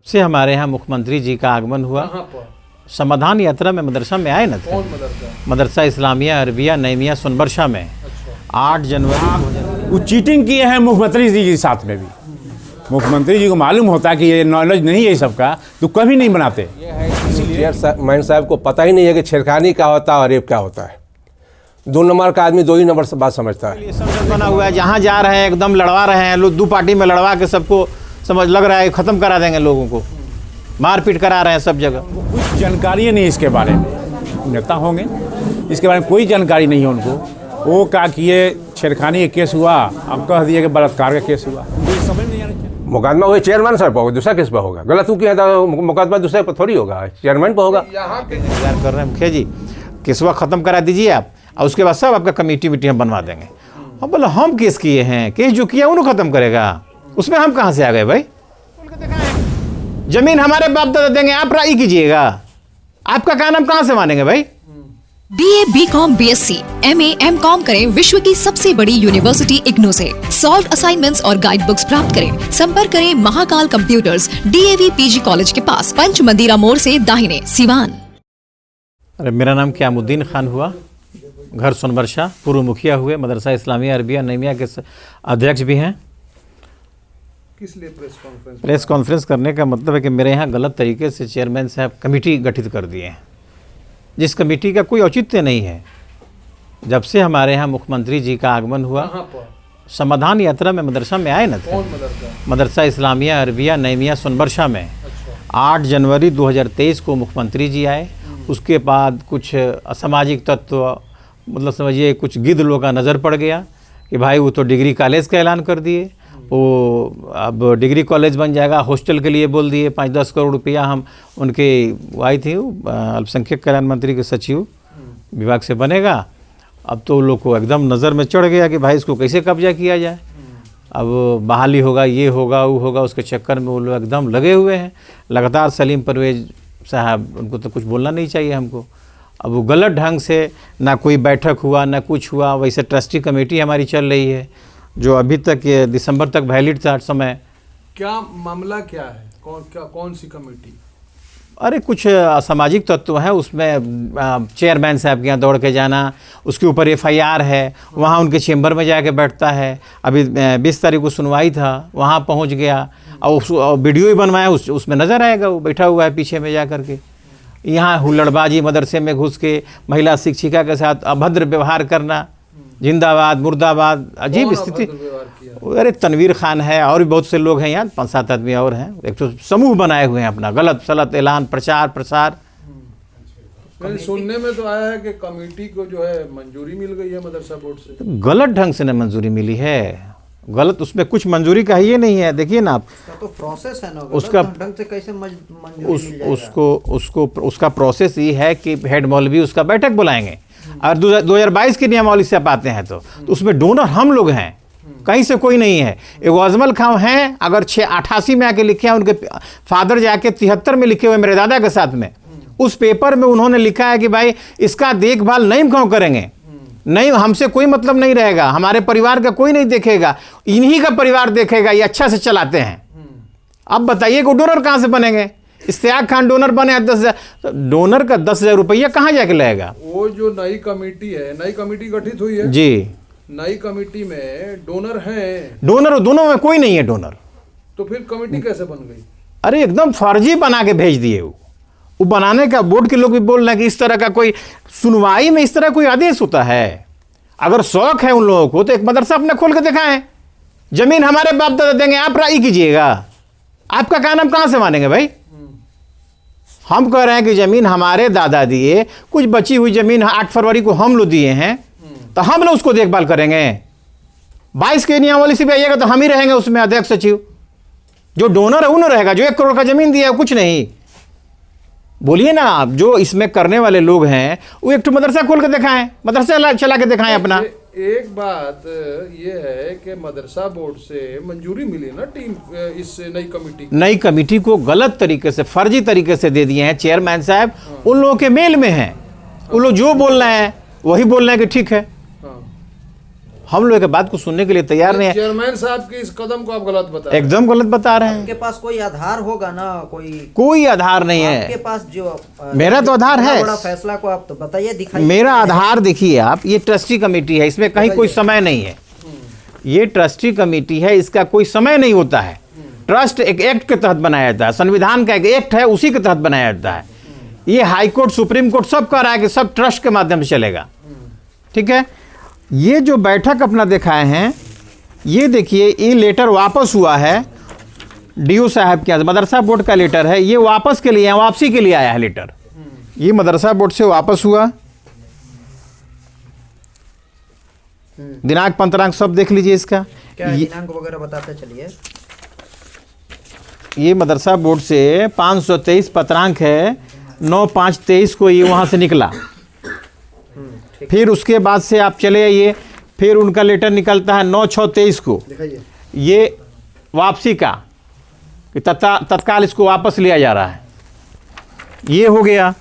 से हमारे यहाँ मुख्यमंत्री जी का आगमन हुआ। समाधान यात्रा में मदरसा में आए न थे। कौन मदरसा? मदरसा इस्लामिया अरबिया नईमिया सोनबरसा में। अच्छा। 8 जनवरी वो चीटिंग किए हैं मुख्यमंत्री जी के साथ में भी। मुख्यमंत्री जी को मालूम होता कि ये नॉलेज नहीं है सबका, तो कभी नहीं बनाते। चेयरमैन साहब को पता ही नहीं है कि छेड़खानी क्या होता है और रेप क्या होता है। 2 नंबर का आदमी 2 ही नंबर से बात समझता है। ये संसद बना हुआ है, जहाँ जा रहे हैं एकदम लड़वा रहे हैं लोग। 2 पार्टी में लड़वा के सबको समझ लग रहा है ख़त्म करा देंगे, लोगों को मारपीट करा रहे हैं सब जगह। कुछ जानकारी नहीं इसके बारे में। नेता होंगे, इसके बारे में कोई जानकारी नहीं है उनको। वो कहा कि ये छेड़खानी का केस हुआ, अब कह दिए कि बलात्कार का केस हुआ। समझ नहीं आ रहा। मुकदमा वही चेयरमैन साहब पर होगा, दूसरा किस पर होगा? गलत तू किया था, मुकदमा दूसरे पर थोड़ी होगा, चेयरमैन पर होगा। यहाँ के इंतजार कर रहे हैं मुखिया जी, केसवा ख़त्म करा दीजिए आप, और उसके बाद सब आपका कमेटी हम बनवा देंगे। हम बोले हम केस किए हैं, केस जो किया उन्होंने ख़त्म करेगा, उसमें हम कहाँ से आ गए भाई? जमीन हमारे बाप दादा देंगे, आप राय कीजिएगा, आपका काम हम कहाँ से मानेंगे भाई? BA, BCom, BSc, MA, MCom करें विश्व की सबसे बड़ी यूनिवर्सिटी इग्नू से। सॉल्व असाइनमेंट्स और गाइड बुक्स प्राप्त करें। संपर्क करें Mahakal computers, DAV PG college के पास, पंच मंदिरा मोड़ से दाहिने, सिवान। अरे मेरा नाम क़यामुद्दीन खान हुआ, घर सोनबरसा, पूर्व मुखिया हुए, मदरसा इस्लामिया अरबिया नईमिया के अध्यक्ष भी हैं। किस लिए प्रेस कॉन्फ्रेंस करने का मतलब है कि मेरे यहाँ गलत तरीके से चेयरमैन साहब कमेटी गठित कर दिए हैं, जिस कमेटी का कोई औचित्य नहीं है। जब से हमारे यहाँ मुख्यमंत्री जी का आगमन हुआ, समाधान यात्रा में मदरसा में आए न थे। कौन मदरसा? मदरसा इस्लामिया अरबिया नईमिया सोनबरसा में। अच्छा। 8 जनवरी 2023 को मुख्यमंत्री जी आए। उसके बाद कुछ असामाजिक तत्व, मतलब समझिए कुछ गिद्ध लोगों का नज़र पड़ गया कि भाई वो तो डिग्री कॉलेज का ऐलान कर दिए, वो अब डिग्री कॉलेज बन जाएगा। हॉस्टल के लिए बोल दिए 5-10 करोड़ रुपया। हम उनके वो आई थी अल्पसंख्यक कल्याण मंत्री के सचिव विभाग से बनेगा। अब तो लोग को एकदम नज़र में चढ़ गया कि भाई इसको कैसे कब्जा किया जाए। अब बहाली होगा, ये होगा, वो होगा, उसके चक्कर में वो लोग एकदम लगे हुए हैं लगातार। सलीम परवेज साहब, उनको तो कुछ बोलना नहीं चाहिए हमको। अब वो गलत ढंग से ना कोई बैठक हुआ ना कुछ हुआ। वैसे ट्रस्टी कमेटी हमारी चल रही है जो अभी तक दिसंबर तक वैलिड था समय। क्या मामला क्या है? कौन सी कमेटी? अरे कुछ असामाजिक तत्व हैं उसमें। चेयरमैन साहब के यहाँ दौड़ के जाना, उसके ऊपर FIR है, वहाँ उनके चेंबर में जाके बैठता है। अभी 20 तारीख को सुनवाई था, वहाँ पहुँच गया और वीडियो ही बनवाया, उसमें नज़र आएगा वो बैठा हुआ है पीछे में जा कर के। यहाँ हुल्लड़बाजी, मदरसे में घुस के महिला शिक्षिका के साथ अभद्र व्यवहार करना, जिंदाबाद मुर्दाबाद, अजीब स्थिति। अरे तनवीर खान है और भी बहुत से लोग हैं यहाँ, 5-7 आदमी और हैं। एक तो समूह बनाए हुए हैं अपना, गलत सलत ऐलान प्रचार प्रसार। सुनने में तो आया है कि कमेटी को जो है मंजूरी मिल गई है मदरसा बोर्ड से। गलत ढंग से न मंजूरी मिली है, गलत, उसमें कुछ मंजूरी का ही नहीं है। देखिए ना आप, तो प्रोसेस है ना, उसका ढंग से कैसे मंजूरी उसका प्रोसेस ये है कि हेड मौलवी उसका बैठक बुलाएंगे। और 2022 की नियमावली से आप आते हैं तो उसमें डोनर हम लोग हैं, कहीं से कोई नहीं है। एक अजमल खां हैं, अगर 88 में आके लिखे हैं, उनके फादर जाके 73 में लिखे हुए मेरे दादा के साथ में, उस पेपर में उन्होंने लिखा है कि भाई इसका देखभाल नहीं क्यों करेंगे, नहीं हमसे कोई मतलब नहीं रहेगा, हमारे परिवार का कोई नहीं देखेगा, इन्हीं का परिवार देखेगा, ये अच्छा से चलाते हैं। अब बताइए कि डोनर कहाँ से बनेंगे? इश्तियाक खान डोनर बने 10,000, डोनर का 10,000 रुपया कहाँ जाके लगेगा? वो जो नई कमेटी है, नई कमेटी गठित हुई है जी, नई कमेटी में डोनर हैं। डोनर दोनों में कोई नहीं है डोनर। तो फिर कमेटी कैसे बन गई? अरे एकदम फर्जी बना के भेज दिए। वो बनाने का बोर्ड के लोग भी बोल रहे हैं कि इस तरह का कोई सुनवाई में इस तरह कोई आदेश होता है। अगर शौक है उन लोगों को तो एक मदरसा अपने खोल के दिखाएं। जमीन हमारे बाप दादा देंगे, आप राय कीजिएगा, आपका काम हम कहाँ से मानेंगे भाई? हम कह रहे हैं कि जमीन हमारे दादा दिए, कुछ बची हुई जमीन 8 फरवरी को हम लोग दिए हैं, तो हम लोग उसको देखभाल करेंगे। 22 के नियमावली से भी आइएगा तो हम ही रहेंगे उसमें अध्यक्ष सचिव। जो डोनर है वो रहेगा, जो 1 करोड़ का जमीन दिया है कुछ नहीं। बोलिए ना आप, जो इसमें करने वाले लोग हैं वो एक तो मदरसा खोल के दिखाएं, मदरसा चला के दिखाएं अपना। एक बात ये है कि मदरसा बोर्ड से मंजूरी मिली ना टीम, इस नई कमेटी को गलत तरीके से, फर्जी तरीके से दे दिए हैं चेयरमैन साहब। उन लोगों के मेल में हैं, वो लोग जो बोल रहे हैं वही बोल रहे हैं कि ठीक है। हम लोग के बात को सुनने के लिए तैयार नहीं है। चेयरमैन साहब के इस कदम को आप गलत बता रहे हैं। एकदम गलत बता रहे हैं। आपके पास कोई आधार होगा ना, कोई आधार नहीं आपके है। पास जो मेरा तो आधार है। बड़ा फैसला को आप तो बताइए, दिखाइए। मेरा आधार देखिए आप, ये ट्रस्टी कमेटी है, इसमें कहीं कोई समय नहीं है। ये ट्रस्टी कमेटी है, इसका कोई समय नहीं होता है। ट्रस्ट एक एक्ट के तहत बनाया जाता है, संविधान का एक एक्ट है, उसी के तहत बनाया जाता है। ये हाई कोर्ट, सुप्रीम कोर्ट सब कह रहा है कि सब ट्रस्ट के माध्यम से चलेगा। ठीक है, ये जो बैठक अपना दिखाए हैं, ये देखिए, ये लेटर वापस हुआ है डीओ साहब के यहाँ, मदरसा बोर्ड का लेटर है, ये वापस के लिए, वापसी के लिए आया है लेटर। ये मदरसा बोर्ड से वापस हुआ, दिनांक पंत्रांक सब देख लीजिए इसका। क्या दिनांक वगैरह बताते चलिए। ये मदरसा बोर्ड से 523 पत्रांक है, 9/5/23 को ये वहाँ से निकला। फिर उसके बाद से आप चले आइए, फिर उनका लेटर निकलता है 9/6/23 को, ये वापसी का, कि तत्काल इसको वापस लिया जा रहा है। ये हो गया।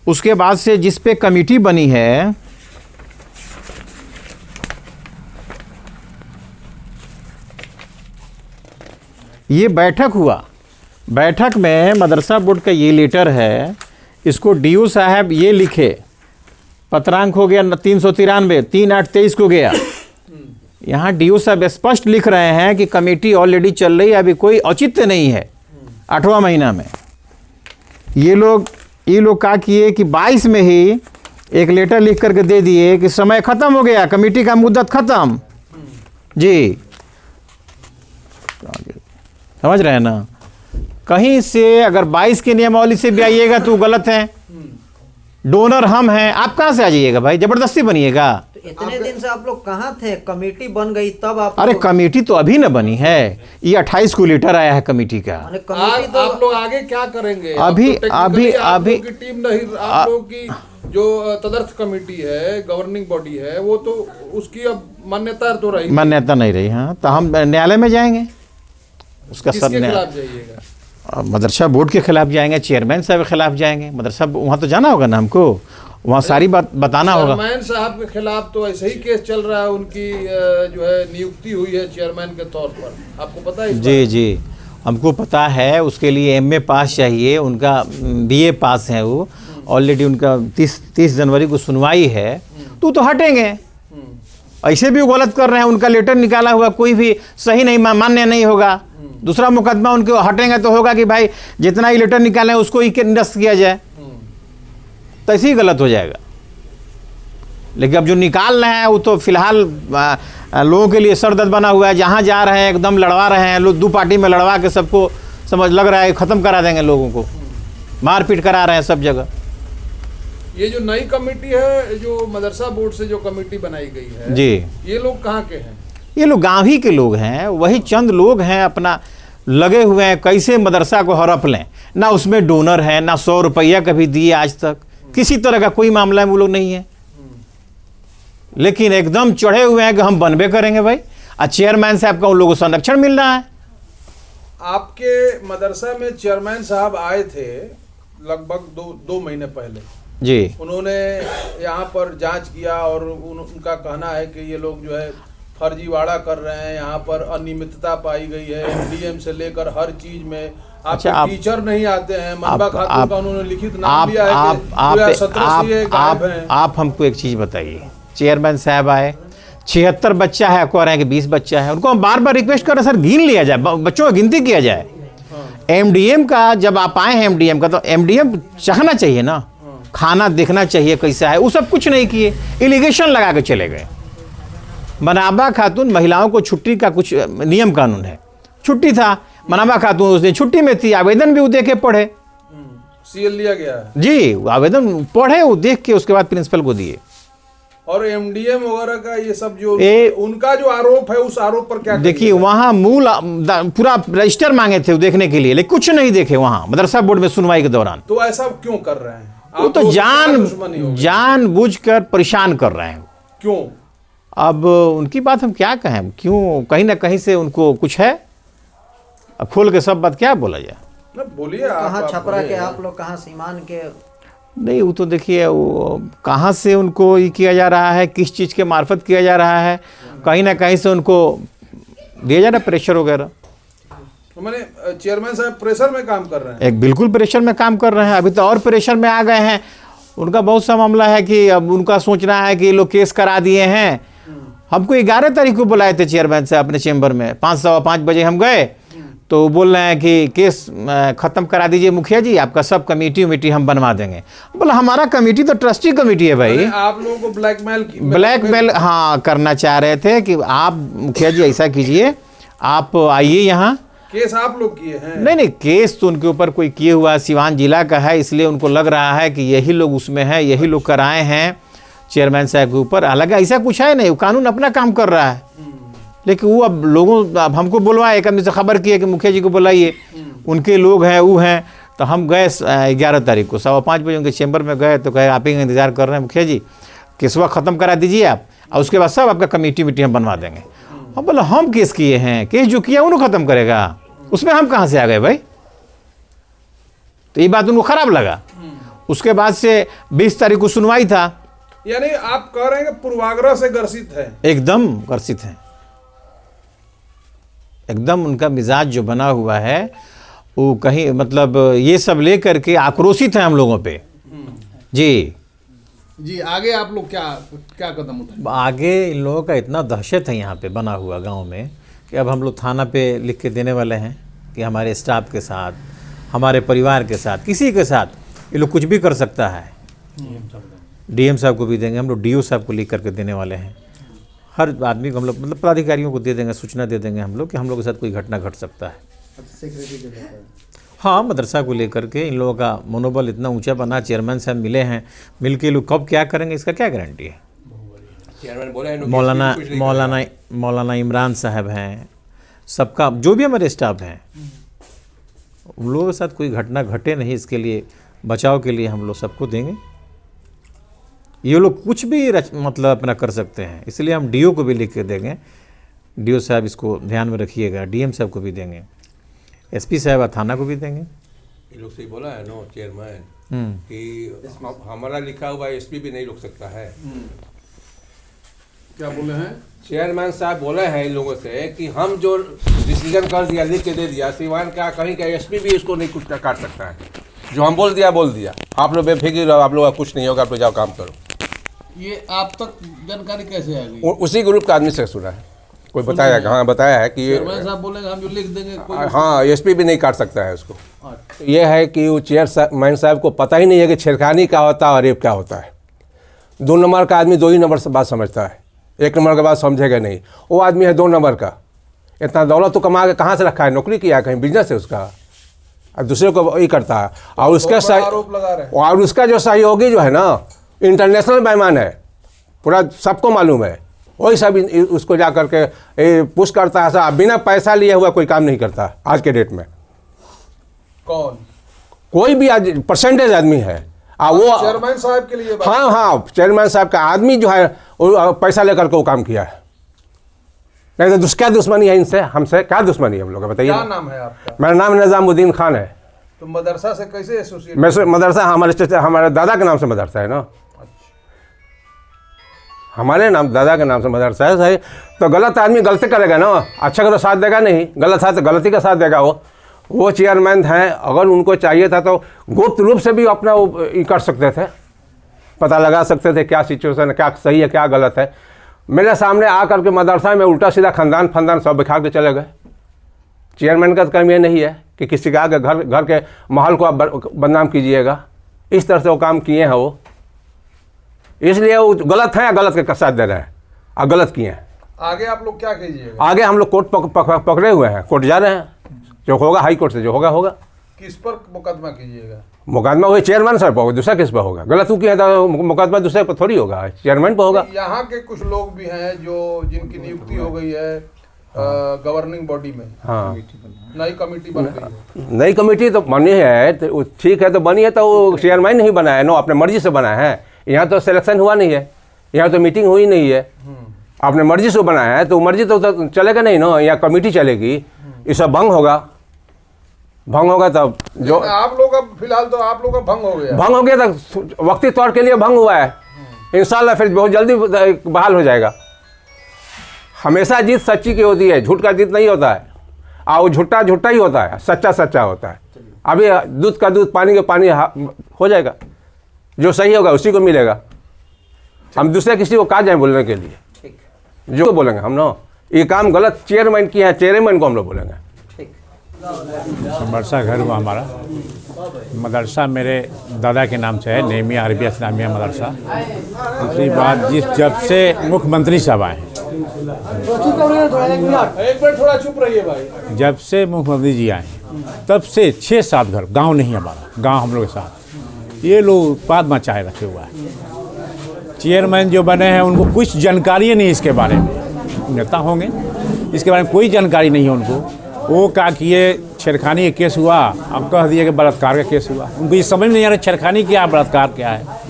उसके बाद से जिस पे कमेटी बनी है, ये बैठक हुआ, बैठक में मदरसा बोर्ड का ये लेटर है, इसको डीओ साहब ये लिखे, पत्रांक हो गया 393, 3/8/23 को गया। यहाँ डीओ साहब स्पष्ट लिख रहे हैं कि कमेटी ऑलरेडी चल रही है, अभी कोई औचित्य नहीं है 8वां महीना में। ये लोग क्या किए कि 22 में ही एक लेटर लिख करके दे दिए कि समय खत्म हो गया, कमेटी का मुद्दत खत्म। जी समझ रहे हैं ना, कहीं से अगर 22 के नियमावली से भी आइएगा तो गलत है। डोनर हम हैं, आप कहाँ से आ जाइएगा भाई, जबरदस्ती बनिएगा। तो इतने दिन से आप लोग कहाँ थे? कमेटी बन गई तब आप अरे कमेटी तो अभी न बनी है, ये 28 को लेटर आया है कमेटी का। कमेटी तो आप लोग आगे क्या करेंगे? अभी आप लोगों की टीम नहीं, आप लोगों की जो तदर्थ कमेटी है, गवर्निंग बॉडी है, वो तो उसकी अब मान्यता तो रही, मान्यता नहीं रही। हाँ, तो हम न्यायालय में जाएंगे, उसका सर खिलाफ जाइएगा। मदरसा बोर्ड के खिलाफ जाएंगे, चेयरमैन साहब के खिलाफ जाएंगे। मदरसा वहाँ तो जाना होगा ना हमको, वहाँ सारी बात बताना होगा। चेयरमैन साहब के खिलाफ तो ऐसे ही केस चल रहा है, उनकी जो है नियुक्ति हुई है चेयरमैन के तौर पर, आपको पता है? जी जी, हमको पता है। उसके लिए MA पास चाहिए, उनका BA पास है, वो ऑलरेडी उनका 30 जनवरी को सुनवाई है, तो हटेंगे। ऐसे भी वो गलत कर रहे हैं, उनका लेटर निकाला हुआ कोई भी सही नहीं, मान्य नहीं होगा। दूसरा मुकदमा उनको हटेंगे तो होगा कि भाई जितना ही लेटर निकाले उसको ही निरस्त किया जाए, तो ऐसे ही गलत हो जाएगा। लेकिन अब जो निकाल रहे हैं वो तो फिलहाल लोगों के लिए सर दर्द बना हुआ है। जहाँ जा रहे हैं एकदम लड़वा रहे हैं लोग, 2 पार्टी में लड़वा के सबको समझ लग रहा है ख़त्म करा देंगे, लोगों को मारपीट करा रहे हैं सब जगह। ये जो नई कमेटी है, जो मदरसा बोर्ड से जो कमेटी बनाई गई है जी, ये लोग कहाँ के हैं? ये लोग गाँव ही के लोग हैं, वही चंद लोग हैं अपना लगे हुए हैं कैसे मदरसा को हड़प लें। ना उसमें डोनर है, ना 100 रुपया कभी दिए आज तक, किसी तरह का कोई मामला में वो लोग नहीं है। लेकिन एकदम चढ़े हुए हैं कि हम बनबे करेंगे भाई, और चेयरमैन साहब का उन लोगों को संरक्षण मिल रहा है। आपके मदरसा में चेयरमैन साहब आए थे लगभग 2 महीने पहले जी। उन्होंने यहाँ पर जांच किया और उनका कहना है कि ये लोग जो है फर्जीवाड़ा कर रहे हैं, यहाँ पर अनियमितता पाई गई है, MDM से लेकर हर चीज में। अच्छा, टीचर नहीं आते हैं, मनबा खातून का उन्होंने लिखित नाम लिया है कि 2017 से ये गायब हैं। आप हमको एक चीज़ बताइए, चेयरमैन साहब आए, 76 बच्चा है, कह रहे हैं कि 20 बच्चा है, उनको हम बार बार रिक्वेस्ट कर रहे हैं सर गिन लिया जाए, बच्चों की गिनती किया जाए। MDM का जब आप आए हैं MDM का, तो MDM चाहना चाहिए ना, खाना देखना चाहिए कैसा है, वो सब कुछ नहीं किए, एलिगेशन लगा के चले गए। मनाबा खातून महिलाओं को छुट्टी का कुछ नियम कानून है, छुट्टी था, मनाबा खातून उस दिन छुट्टी में थी, आवेदन भी वो देख के पढ़े, CL लिया गया है जी, आवेदन पढ़े वो देख के, उसके बाद प्रिंसिपल को दिए। और MDM वगैरह का ये सब जो उनका जो आरोप है, उस आरोप पर क्या देखिए, वहाँ मूल पूरा रजिस्टर मांगे थे देखने के लिए, लेकिन कुछ नहीं देखे वहाँ मदरसा बोर्ड में सुनवाई के दौरान। तो ऐसा क्यों कर रहे हैं? वो तो जानबूझकर परेशान कर रहे हैं। क्यों? अब उनकी बात हम क्या कहें, क्यों, कहीं ना कहीं से उनको कुछ है। अब खोल के सब बात क्या बोला जाए, बोलिए। कहाँ छपरा के आप लोग, कहाँ सीमान के? नहीं, वो तो देखिए वो कहाँ से उनको ये किया जा रहा है, किस चीज़ के मार्फत किया जा रहा है, कहीं ना कहीं से उनको दिया जा रहा है प्रेशर वगैरह। तो मैंने चेयरमैन साहब प्रेशर में काम कर रहे हैं। एक बिल्कुल प्रेशर में काम कर रहे हैं, अभी तो और प्रेशर में आ गए हैं। उनका बहुत सा मामला है कि अब उनका सोचना है कि ये लोग केस करा दिए हैं। हमको 11 तारीख को बुलाए थे चेयरमैन साहब अपने चेंबर में, 5:15 बजे हम गए तो बोल रहे हैं कि केस ख़त्म करा दीजिए मुखिया जी, आपका सब कमेटी हम बनवा देंगे। बोला हमारा कमेटी तो ट्रस्टी कमेटी है भाई। आप लोगों को ब्लैकमेल हाँ करना चाह रहे थे कि आप मुखिया जी ऐसा कीजिए, आप आइए यहाँ। केस आप लोग किए हैं? नहीं, केस तो उनके ऊपर कोई किए हुआ सिवान जिला का है, इसलिए उनको लग रहा है कि यही लोग उसमें हैं, यही लोग कराए हैं चेयरमैन साहब के ऊपर। हालांकि ऐसा कुछ है नहीं, कानून अपना काम कर रहा है। लेकिन वो अब हमको बुलवाए, एक आदमी से खबर किए कि मुखिया जी को बुलाइए, उनके लोग हैं वो हैं। तो हम गए 11 तारीख को 5:15 बजे उनके चैम्बर में गए तो कहे आप ही का इंतज़ार कर रहे हैं मुखिया जी, केसवा ख़त्म करा दीजिए आप, और उसके बाद सब आपका कमेटी हम बनवा देंगे। हम बोला हम केस किए हैं, केस जो किया उन्होंने ख़त्म करेगा, उसमें हम कहाँ से आ गए भाई। तो ये बात उनको ख़राब लगा। उसके बाद से 20 तारीख को सुनवाई था। यानी आप कह रहे हैं कि पूर्वाग्रह से ग्रसित है? एकदम ग्रसित है, एकदम उनका मिजाज जो बना हुआ है वो कहीं मतलब ये सब लेकर के आक्रोशित है हम लोगों पे। जी आगे आप लोग क्या कदम उठाएंगे? आगे इन लोगों का इतना दहशत है यहाँ पे बना हुआ गांव में कि अब हम लोग थाना पे लिख के देने वाले हैं कि हमारे स्टाफ के साथ, हमारे परिवार के साथ, किसी के साथ ये लोग कुछ भी कर सकता है। डीएम साहब को भी देंगे, हम लोग डीओ साहब को लिख करके देने वाले हैं। हर आदमी को हम लोग मतलब पदाधिकारियों को दे देंगे, सूचना दे देंगे हम लोग कि हम लोग के साथ कोई घटना घट सकता है। हाँ, मदरसा को लेकर के इन लोगों का मनोबल इतना ऊंचा बना, चेयरमैन साहब मिले हैं, मिल के लोग कब क्या करेंगे इसका क्या गारंटी है। चेयरमैन बोले मौलाना इमरान साहब हैं, सबका जो भी हमारे स्टाफ हैं, उन लोगों के साथ कोई घटना घटे नहीं, इसके लिए बचाव के लिए हम लोग सबको देंगे। ये लोग कुछ भी मतलब अपना कर सकते हैं, इसलिए हम डीओ को भी लिख के देंगे। डीओ साहब इसको ध्यान में रखिएगा, डीएम साहब को भी देंगे, एसपी साहब थाना को भी देंगे। ये लोग सही बोला है नो चेयरमैन कि हमारा लिखा हुआ एसपी भी नहीं रोक सकता है। क्या बोले हैं चेयरमैन साहब? बोले हैं इन लोगों से कि हम जो डिसीजन कर दिया, लिख के दे दिया, सिवान का कहीं का एसपी भी इसको नहीं कुछ काट सकता है। जो हम बोल दिया। आप लोग बेफिक्र रहो, आप लोग का कुछ नहीं होगा, आप लोग जाओ काम करो। ये आप तक जानकारी कैसे आ गई? उसी ग्रुप का आदमी से सुना है, कोई बताया। हाँ, बताया है कि चेयरमैन साहब बोलेंगे हम जो लिख देंगे हाँ, एसपी भी नहीं काट सकता है उसको। ये है कि वो चेयरमैन साहब को पता ही नहीं है कि छेड़खानी क्या होता है और रेप क्या होता है। 2 नंबर का आदमी 2 ही नंबर से बात समझता है, 1 नंबर के बाद समझेगा नहीं। वो आदमी है 2 नंबर का, इतना दौलत तो कमा के कहाँ से रखा है, नौकरी किया है, कहीं बिजनेस है उसका, और दूसरे को वही करता है। और उसका आरोप लगा रहे हैं। और उसका जो सहयोगी जो है ना, इंटरनेशनल बेईमान है, पूरा सबको मालूम है। वही सब उसको जा करके पुश करता है, साहब बिना पैसा लिए हुआ कोई काम नहीं करता आज के डेट में। कौन? कोई भी आज परसेंटेज आदमी है। वो चेयरमैन साहब के लिए हाँ, चेयरमैन साहब का आदमी जो है वो पैसा लेकर के वो काम किया है। नहीं तो क्या दुश्मनी है इनसे, हमसे क्या दुश्मनी है हम लोग का, बताइए। क्या नाम है आपका? मेरा नाम निजामुद्दीन खान है। तो मदरसा से कैसे एसोसिएट? मदरसा हमारे दादा के नाम से मदरसा है ना, हमारे नाम दादा के नाम से मदरसा है। सही तो गलत आदमी गलती करेगा ना, अच्छा का तो साथ देगा नहीं, गलत है तो गलती का साथ देगा। वो चेयरमैन हैं, अगर उनको चाहिए था तो गुप्त रूप से भी अपना वो कर सकते थे, पता लगा सकते थे क्या सिचुएशन है, क्या सही है क्या गलत है। मेरे सामने आकर के मदरसा में उल्टा सीधा खानदान फंदान सब बिखा के चले गए। चेयरमैन का काम ये नहीं है कि किसी का आगे घर के माहौल को आप बदनाम कीजिएगा, इस तरह से वो काम किए हैं वो, इसलिए वो गलत है, गलत के साथ दे रहे हैं और गलत किए हैं। आगे आप लोग क्या कीजिएगा? आगे हम लोग कोर्ट पकड़े हुए हैं, कोर्ट जा रहे हैं, जो होगा हाई कोर्ट से जो होगा। किस पर मुकदमा कीजिएगा? मुकदमा वही चेयरमैन सर पर होगा, दूसरा किस पर होगा? गलत किया है तो मुकदमा दूसरे पर थोड़ी होगा, चेयरमैन पर होगा। यहाँ के कुछ लोग भी हैं जो जिनकी नियुक्ति हो गई है गवर्निंग बॉडी में। हाँ, नई कमेटी बन गई है। नई कमेटी तो बनी है, तो ठीक है, तो बनी है तो वो चेयरमैन नहीं बनाया है, नो अपने मर्जी से बना है। यहाँ तो सिलेक्शन हुआ नहीं है, यहाँ तो मीटिंग हुई नहीं है, अपने मर्जी से बनाया है, तो मर्जी तो चलेगा नहीं ना, यहाँ कमेटी चलेगी, ये सब भंग होगा तब जो आप लोग अब फिलहाल तो आप लोग का भंग हो गया तो वक्ती तौर के लिए भंग हुआ है। इंशाल्लाह फिर बहुत जल्दी बहाल हो जाएगा। हमेशा जीत सच्ची की होती है, झूठ का जीत नहीं होता है। और वो झूठा झूठा ही होता है, सच्चा सच्चा होता है। अभी दूध का दूध, पानी का पानी हो जाएगा। जो सही होगा उसी को मिलेगा। हम दूसरे किसी को कहा जाए बोलने के लिए, जो बोलेंगे हम ना ये काम गलत चेयरमैन किया है, चेयरमैन को हम लोग बोलेंगे। मदरसा घर हुआ हमारा। मदरसा मेरे दादा के नाम से है, नेमिया अरबिया इस्लामिया मदरसा। दूसरी बात, जब से मुख्यमंत्री साहब आए हैं, एक मिनट थोड़ा चुप रहिए भाई। जब से मुख्यमंत्री जी आए हैं तब से 6-7 घर, गांव नहीं हमारा, गांव हम लोग के साथ, ये लोग उत्पाद मचाए रखे हुआ है। चेयरमैन जो बने हैं उनको कुछ जानकारी नहीं इसके बारे में। नेता होंगे, इसके बारे में कोई जानकारी नहीं है उनको। वो क्या किए, छेड़खानी का केस हुआ, अब कह दिए कि बलात्कार का केस हुआ। उनको ये समझ नहीं आ रहा छेड़खानी क्या, बलात्कार क्या है।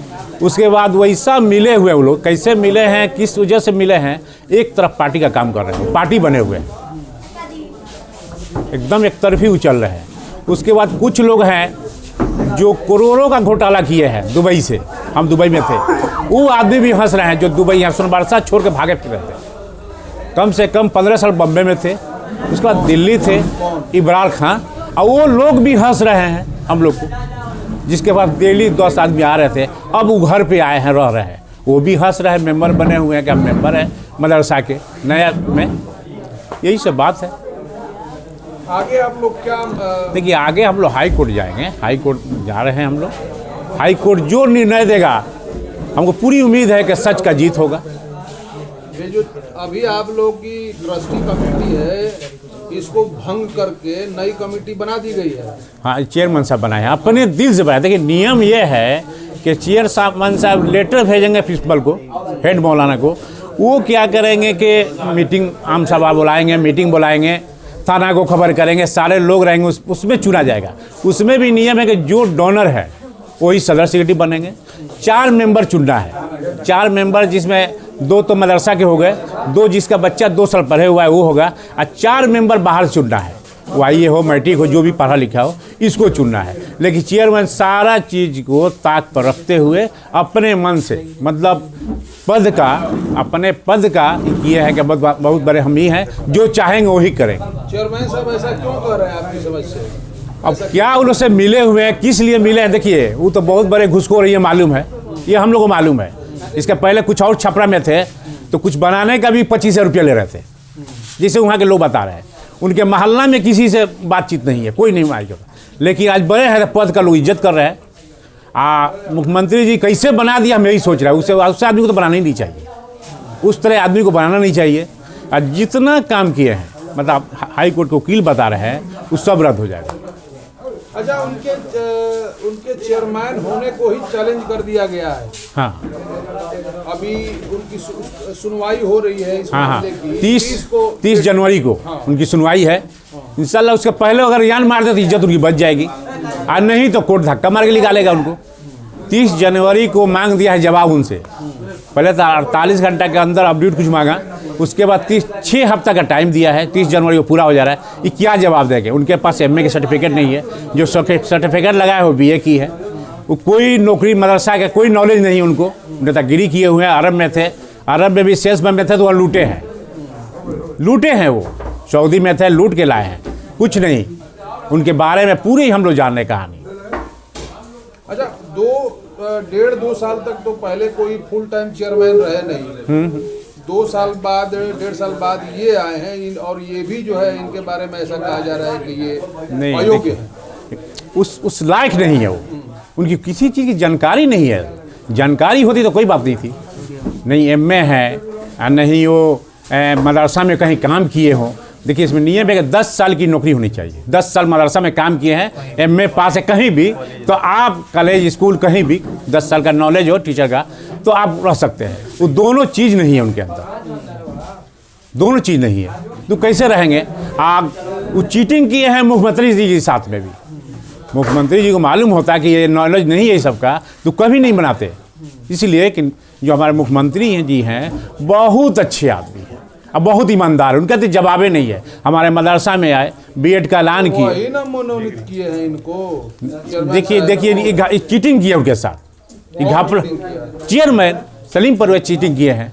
उसके बाद वैसा मिले हुए वो लोग, कैसे मिले हैं, किस वजह से मिले हैं, एक तरफ पार्टी का काम कर रहे हैं, पार्टी बने हुए हैं, एकदम एक तरफी उछल रहे हैं। उसके बाद कुछ लोग हैं जो करोड़ों का घोटाला किए हैं दुबई से, हम दुबई में थे, वो आदमी भी हंस रहे हैं जो दुबई यहाँ सोनबरसा छोड़ के भागे फिर रहे थे। कम से कम 15 साल बम्बे में थे, उसके बाद दिल्ली थे, इमरान खान, और वो लोग भी हंस रहे हैं हम लोग को, जिसके बाद डेली 10 आदमी आ रहे थे, अब वो घर पे आए हैं, रह रहे हैं, वो भी हंस रहे हैं, मेंबर बने हुए हैं, क्या मेंबर हैं मदरसा के नया में। यही सब बात है। आगे आप लोग क्या देखिए, आगे हम लोग हाई कोर्ट जाएंगे, हाई कोर्ट जा रहे हैं हम लोग। हाई कोर्ट जो निर्णय देगा, हमको पूरी उम्मीद है कि सच का जीत होगा। ये जो अभी आप लोग की ट्रस्टी कमेटी है, इसको भंग करके नई कमेटी बना दी गई है। हाँ, चेयरमैन साहब बनाए हैं, अपने दिल से बनाए। देखिए, नियम ये है कि चेयरमैन साहब लेटर भेजेंगे प्रिंसिपल को, हेड मौलाना को, वो क्या करेंगे कि मीटिंग आम सभा बुलाएंगे, मीटिंग बुलाएंगे, थाना को खबर करेंगे, सारे लोग रहेंगे, उसमें चुना जाएगा। उसमें भी नियम है कि जो डोनर है वही सदर सेक्रेटरी बनेंगे। 4 मेंबर चुनना है, 4 मेंबर, जिसमें 2 तो मदरसा के हो गए, 2 जिसका बच्चा 2 साल पढ़े हुआ है वो होगा, और 4 मेंबर बाहर चुनना है, वाई हो, मैट्रिक हो, जो भी पढ़ा लिखा हो, इसको चुनना है। लेकिन चेयरमैन सारा चीज़ को ताक पर रखते हुए अपने मन से, मतलब पद का, अपने पद का ये है कि बहुत बड़े हम ही हैं, जो चाहेंगे वही करेंगे। चेयरमैन साहब ऐसा क्यों कर रहे हैं आपकी समझ से? अब क्या उनसे मिले हुए हैं, किस लिए मिले हैं? देखिए, वो तो बहुत बड़े घुसखोर, ये मालूम है, ये हम लोग को मालूम है। इसके पहले कुछ और छपरा में थे तो कुछ बनाने का भी 25 रुपये ले रहे थे, जिसे वहाँ के लोग बता रहे हैं। उनके मोहल्ला में किसी से बातचीत नहीं है, कोई नहीं आएगा। लेकिन आज बड़े हैं, पद का लोग इज्जत कर रहे हैं। मुख्यमंत्री जी कैसे बना दिया, हम यही सोच रहा है। उससे आदमी को तो बनाना ही नहीं चाहिए, उस तरह आदमी को बनाना नहीं चाहिए। और जितना काम किए हैं, मतलब हाई कोर्ट के वकील बता रहे हैं, वो सब रद्द हो जाएगा। अच्छा, उनके चेयरमैन होने को ही चैलेंज कर दिया गया है। हाँ, अभी उनकी सुनवाई हो रही है इस मामले की। 30 जनवरी को उनकी सुनवाई है। इंशाल्लाह उसके पहले अगर जान मार दे तो इज्जत उनकी बच जाएगी, और नहीं तो कोर्ट धक्का मार के निकालेगा उनको। 30 जनवरी को मांग दिया है जवाब उनसे। पहले तो 48 घंटा के अंदर अपडेट कुछ मांगा, उसके बाद 6 हफ्ता का टाइम दिया है। 30 जनवरी को पूरा हो जा रहा है। ये क्या जवाब देंगे? उनके पास MA की सर्टिफिकेट नहीं है, जो सर्टिफिकेट लगाया है वो BA की है। वो कोई नौकरी मदरसा का कोई नॉलेज नहीं उनको। नेतागिरी किए हुए हैं, अरब में थे, अरब में भी सेल्समैन में थे तो वहाँ लूटे हैं वो। सऊदी में थे, लूट के लाए हैं, कुछ नहीं। उनके बारे में पूरी हम लोग जान रहे कहानी। अच्छा, 1.5-2 साल तक तो पहले कोई फुल टाइम चेयरमैन रहे नहीं। 2 साल बाद, 1.5 साल बाद ये आए हैं, और ये भी जो है इनके बारे में ऐसा कहा जा रहा है कि ये अयोग्य है, उस लायक नहीं है वो। उनकी किसी चीज़ की जानकारी नहीं है। जानकारी होती तो कोई बात नहीं थी। नहीं MA है, नहीं वो मदरसा में कहीं काम किए हों। देखिए, इसमें नियम है कि 10 साल की नौकरी होनी चाहिए। 10 साल मदरसा में काम किए हैं, MA पास है कहीं भी, तो आप कॉलेज स्कूल कहीं भी 10 साल का नॉलेज हो टीचर का, तो आप रह सकते हैं। वो दोनों चीज़ नहीं है उनके अंदर, दोनों चीज़ नहीं है, तो कैसे रहेंगे आप? वो चीटिंग किए हैं मुख्यमंत्री जी के साथ में भी। मुख्यमंत्री जी को मालूम होता कि ये नॉलेज नहीं है सबका, तो कभी नहीं बनाते। इसलिए कि जो हमारे मुख्यमंत्री जी हैं, बहुत अच्छे आदमी हैं, अब बहुत ईमानदार, उनका तो जवाबे नहीं है। हमारे मदरसा में आए, B.Ed का ऐलान किए, वही ना मनोनीत किए हैं इनको। देखिए ये चीटिंग किया उनके साथ। चेयरमैन सलीम परवेज चीटिंग किए हैं,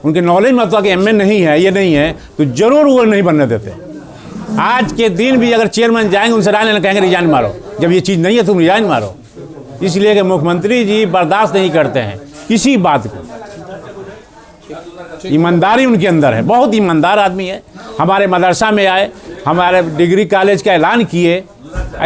उनके नॉलेज में होता कि एमए नहीं है, ये नहीं है, तो जरूर वो नहीं बनने देते। आज के दिन भी अगर चेयरमैन जाएंगे उनसे राय लेना, कहेंगे रिजाइन मारो, जब ये चीज़ नहीं है तुम रिजाइन मारो। इसलिए कि मुख्यमंत्री जी बर्दाश्त नहीं करते हैं किसी बात को। ईमानदारी उनके अंदर है, बहुत ईमानदार आदमी है। हमारे मदरसा में आए, हमारे डिग्री कॉलेज का ऐलान किए।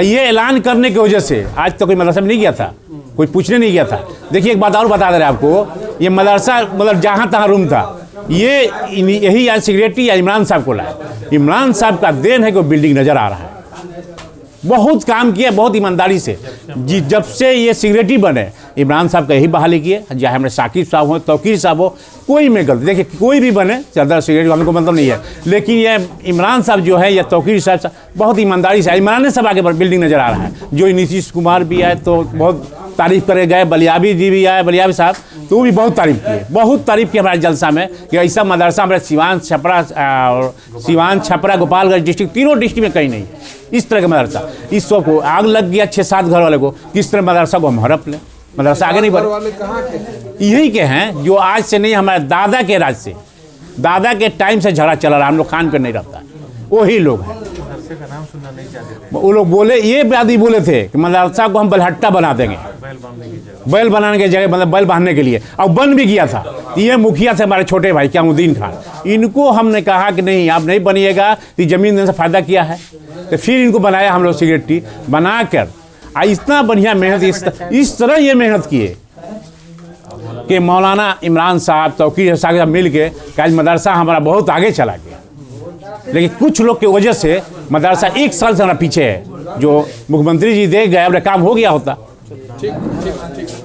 ये ऐलान करने की वजह से आज तक कोई मदरसा में नहीं गया था, कोई पूछने नहीं गया था। देखिए एक बात और बता दे रहे आपको, ये मदरसा मतलब जहाँ तहाँ रूम था, ये यही आज सेक्रेटरी या इमरान साहब को लाया। इमरान साहब का देन है कि वो बिल्डिंग नज़र आ रहा है। बहुत काम किया, बहुत ईमानदारी से। जी जब से ये सेक्रेटरी बने इमरान साहब का यही बहाली किए, चाहे हमारे साकिब साहब हो, तौकीर साहब हो, कोई में गलती। देखिए कोई भी बने सदर सेक्रेटरी हमको मतलब नहीं है, लेकिन ये इमरान साहब जो है या तौकीर साहब बहुत ईमानदारी से, इमरान साहब आगे बिल्डिंग नज़र आ रहा है। जो नीतीश कुमार भी आए तो बहुत तारीफ़ करे गए, बलियाबी जी भी आए, बलियाबी साहब तो वो भी बहुत तारीफ़ किए, बहुत तारीफ़ की हमारे जलसा में कि ऐसा मदरसा हमारे सिवान छपरा गोपालगंज डिस्ट्रिक्ट, तीनों डिस्ट्रिक्ट में कहीं नहीं है इस तरह का मदरसा। इस सब को आग लग गया 6-7 घर वाले को, किस तरह मदरसा को हम हड़प लें, मदरसा आगे नहीं बढ़। वाले कहाँ के हैं? यही के हैं जो आज से नहीं, हमारे दादा के राज से, दादा के टाइम से झगड़ा चला रहा, हम लोग कान पे नहीं रहता, वही लोग हैं। वो लोग बोले, ये आदमी बोले थे कि मदरसा को हम बलहट्टा बना देंगे, बैल बनाने की जगह, मतलब बैल बांधने के लिए, और बन भी गया था। ये मुखिया थे हमारे छोटे भाई क्यामुद्दीन खान, इनको हमने कहा कि नहीं आप नहीं बनिएगा, तो ज़मीन देने से फ़ायदा किया है, तो फिर इनको बनाया हम लोग सेक्रेटरी बनाकर। इतना बढ़िया मेहनत, इस तरह ये मेहनत किए कि मौलाना इमरान साहब तौकीर साहब के साथ मिल के आज मदरसा हमारा बहुत आगे चला गया। लेकिन कुछ लोग की वजह से मदरसा 1 साल से हमारा पीछे है। जो मुख्यमंत्री जी देख गए, अपना काम हो गया होता। ठीक ठीक ठीक।